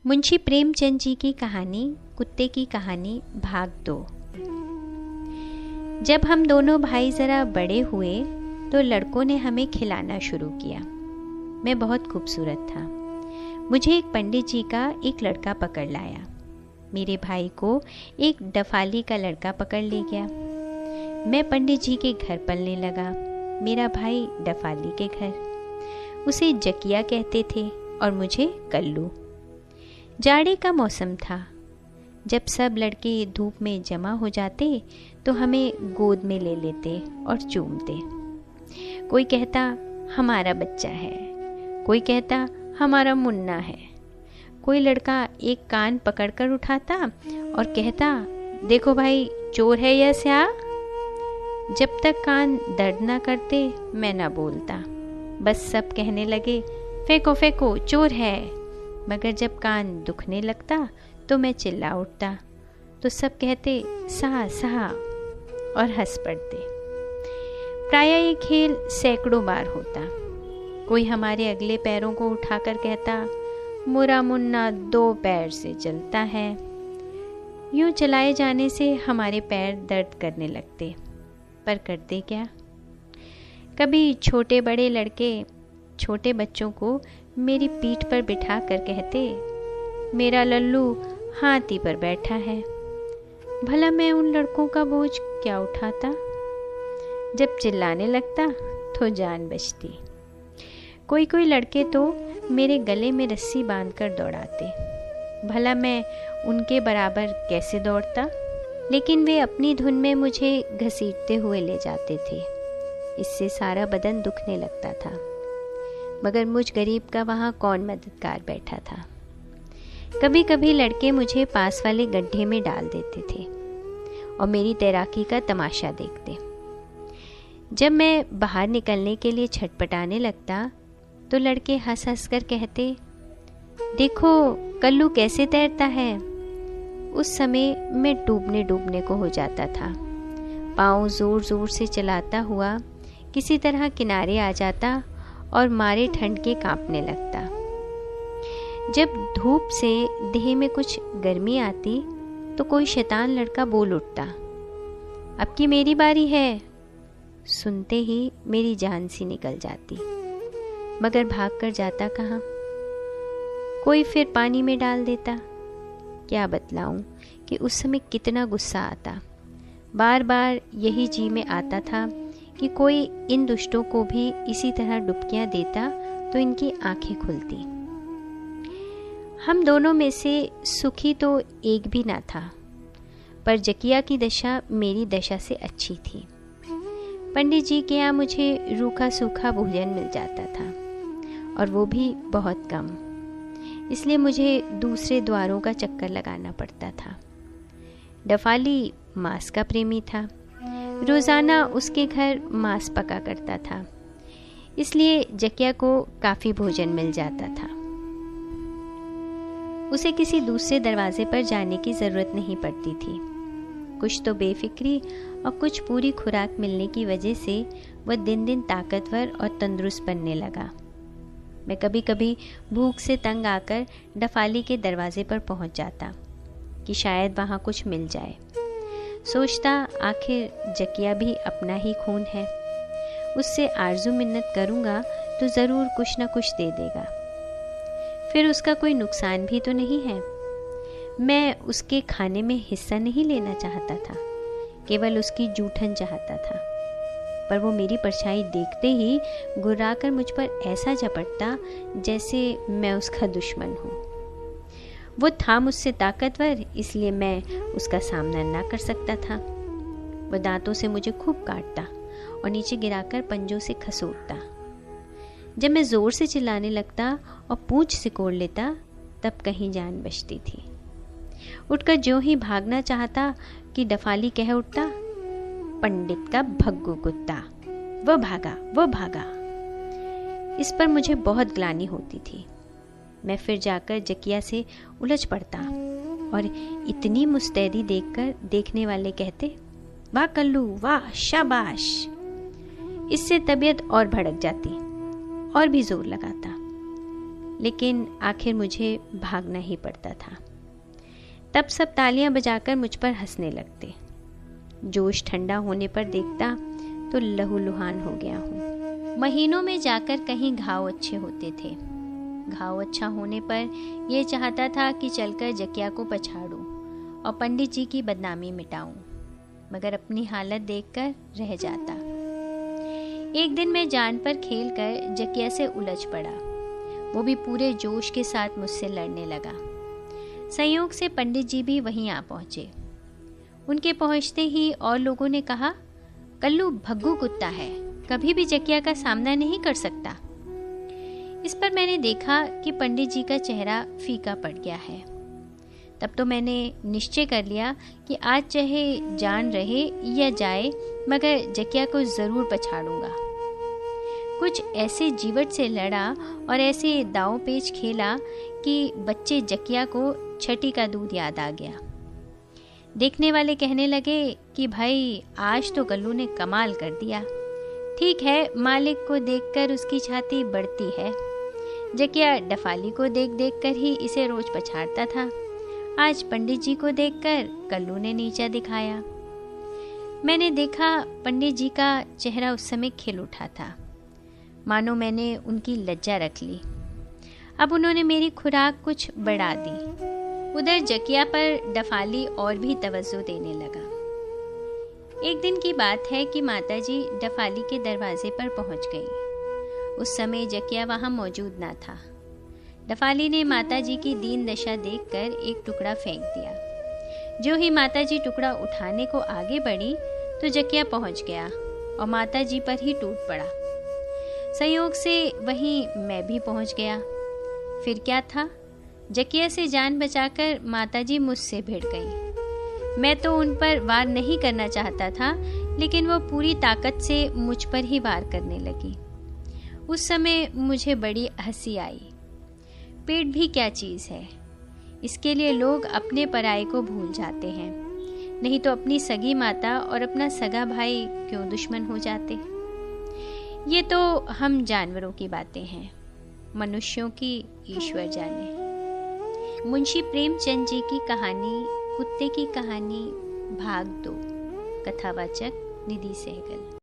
मुंशी प्रेमचंद जी की कहानी कुत्ते की कहानी भाग 2। जब हम दोनों भाई ज़रा बड़े हुए तो लड़कों ने हमें खिलाना शुरू किया। मैं बहुत खूबसूरत था। मुझे एक पंडित जी का एक लड़का पकड़ लाया। मेरे भाई को एक डफाली का लड़का पकड़ ले गया। मैं पंडित जी के घर पलने लगा, मेरा भाई डफाली के घर। उसे जकिया कहते थे और मुझे कल्लू। जाड़े का मौसम था। जब सब लड़के धूप में जमा हो जाते तो हमें गोद में ले लेते और चूमते। कोई कहता हमारा बच्चा है, कोई कहता हमारा मुन्ना है। कोई लड़का एक कान पकड़कर उठाता और कहता देखो भाई चोर है या स्याह। जब तक कान दर्द ना करते मैं ना बोलता, बस सब कहने लगे फेंको फेंको चोर है। मगर जब कान दुखने लगता तो मैं चिल्ला उठता तो सब कहते सहा सहा और हंस पड़ते। प्रायः ये खेल सैकड़ों बार होता। कोई हमारे अगले पैरों को उठाकर कहता मुरा मुन्ना 2 पैर से चलता है। यूं चलाए जाने से हमारे पैर दर्द करने लगते, पर करते क्या। कभी छोटे बड़े लड़के छोटे बच्चों को मेरी पीठ पर बिठा कर कहते मेरा लल्लू हाथी पर बैठा है। भला मैं उन लड़कों का बोझ क्या उठाता। जब चिल्लाने लगता तो जान बचती। कोई कोई लड़के तो मेरे गले में रस्सी बांधकर दौड़ाते। भला मैं उनके बराबर कैसे दौड़ता, लेकिन वे अपनी धुन में मुझे घसीटते हुए ले जाते थे। इससे सारा बदन दुखने लगता था, मगर मुझ गरीब का वहाँ कौन मददगार बैठा था। कभी कभी लड़के मुझे पास वाले गड्ढे में डाल देते थे और मेरी तैराकी का तमाशा देखते। जब मैं बाहर निकलने के लिए छटपटाने लगता तो लड़के हंस हंस कर कहते देखो कल्लू कैसे तैरता है। उस समय मैं डूबने डूबने को हो जाता था। पाँव जोर जोर से चलाता हुआ किसी तरह किनारे आ जाता और मारे ठंड के कांपने लगता। जब धूप से देह में कुछ गर्मी आती तो कोई शैतान लड़का बोल उठता अब की मेरी बारी है। सुनते ही मेरी जान सी निकल जाती, मगर भाग कर जाता कहाँ। कोई फिर पानी में डाल देता। क्या बतलाऊं कि उस समय कितना गुस्सा आता। बार बार यही जी में आता था कि कोई इन दुष्टों को भी इसी तरह डुबकियां देता तो इनकी आंखें खुलती। हम दोनों में से सुखी तो एक भी ना था, पर जकिया की दशा मेरी दशा से अच्छी थी। पंडित जी के यहाँ मुझे रूखा सूखा भोजन मिल जाता था, और वो भी बहुत कम। इसलिए मुझे दूसरे द्वारों का चक्कर लगाना पड़ता था। डफाली मांस का प्रेमी था। रोज़ाना उसके घर मांस पका करता था, इसलिए जकिया को काफ़ी भोजन मिल जाता था। उसे किसी दूसरे दरवाजे पर जाने की ज़रूरत नहीं पड़ती थी। कुछ तो बेफिक्री और कुछ पूरी खुराक मिलने की वजह से वह दिन दिन ताकतवर और तंदुरुस्त बनने लगा। मैं कभी कभी भूख से तंग आकर डफाली के दरवाजे पर पहुंच जाता कि शायद वहाँ कुछ मिल जाए। सोचता आखिर जकिया भी अपना ही खून है, उससे आरजू मिन्नत करूँगा तो ज़रूर कुछ न कुछ दे देगा। फिर उसका कोई नुकसान भी तो नहीं है। मैं उसके खाने में हिस्सा नहीं लेना चाहता था, केवल उसकी जूठन चाहता था। पर वो मेरी परछाई देखते ही गुर्राकर मुझ पर ऐसा झपटता जैसे मैं उसका दुश्मन हूँ। वो था मुझसे ताकतवर, इसलिए मैं उसका सामना ना कर सकता था। वो दांतों से मुझे खूब काटता और नीचे गिराकर पंजों से खसूटता। जब मैं ज़ोर से चिल्लाने लगता और पूंछ सिकोड़ लेता तब कहीं जान बचती थी। उठकर ज्यों ही भागना चाहता कि डफाली कह उठता पंडित का भग्गू कुत्ता। वो भागा वो भागा। इस पर मुझे बहुत ग्लानि होती थी। मैं फिर जाकर जकिया से उलझ पड़ता और इतनी मुस्तैदी देखकर देखने वाले कहते वाह कल्लू वाह शाबाश। इससे तबीयत और भड़क जाती और भी जोर लगाता। लेकिन आखिर मुझे भागना ही पड़ता था। तब सब तालियां बजाकर मुझ पर हंसने लगते। जोश ठंडा होने पर देखता तो लहूलुहान हो गया हूँ। महीनों में जाकर कहीं घाव अच्छे होते थे। घाव अच्छा होने पर यह चाहता था कि चलकर जकिया को पछाड़ूं और पंडित जी की बदनामी मिटाऊं, मगर अपनी हालत देखकर रह जाता। एक दिन मैं जान पर खेलकर जकिया से उलझ पड़ा। वो भी पूरे जोश के साथ मुझसे लड़ने लगा। संयोग से पंडित जी भी वहीं आ पहुंचे। उनके पहुंचते ही और लोगों ने कहा, कल्लू भग्गू कुत्ता है, कभी भी जकिया का सामना नहीं कर सकता। इस पर मैंने देखा कि पंडित जी का चेहरा फीका पड़ गया है। तब तो मैंने निश्चय कर लिया कि आज चाहे जान रहे या जाए, मगर जकिया को जरूर पछाड़ूंगा। कुछ ऐसे जीवट से लड़ा और ऐसे दांव पेच खेला कि बच्चे जकिया को छठी का दूध याद आ गया। देखने वाले कहने लगे कि भाई आज तो कल्लू ने कमाल कर दिया। ठीक है, मालिक को देखकर उसकी छाती बढ़ती है। जकिया डफाली को देख देख कर ही इसे रोज पछाड़ता था। आज पंडित जी को देखकर कल्लू ने नीचा दिखाया। मैंने देखा पंडित जी का चेहरा उस समय खिल उठा था, मानो मैंने उनकी लज्जा रख ली। अब उन्होंने मेरी खुराक कुछ बढ़ा दी। उधर जकिया पर डफाली और भी तवज्जो देने लगा। एक दिन की बात है कि माताजी डफाली के दरवाजे पर पहुंच गई। उस समय जकिया वहां मौजूद ना था। डफाली ने माताजी की दीन दशा देखकर एक टुकड़ा फेंक दिया। जो ही माताजी टुकड़ा उठाने को आगे बढ़ी तो जकिया पहुंच गया और माताजी पर ही टूट पड़ा। संयोग से वहीं मैं भी पहुंच गया। फिर क्या था, जकिया से जान बचाकर माताजी मुझसे भिड़ गई। मैं तो उन पर वार नहीं करना चाहता था, लेकिन वो पूरी ताकत से मुझ पर ही वार करने लगी। उस समय मुझे बड़ी हंसी आई। पेट भी क्या चीज़ है, इसके लिए लोग अपने पराये को भूल जाते हैं, नहीं तो अपनी सगी माता और अपना सगा भाई क्यों दुश्मन हो जाते। ये तो हम जानवरों की बातें हैं, मनुष्यों की ईश्वर जाने। मुंशी प्रेमचंद जी की कहानी कुत्ते की कहानी भाग 2। कथावाचक निधि सहगल।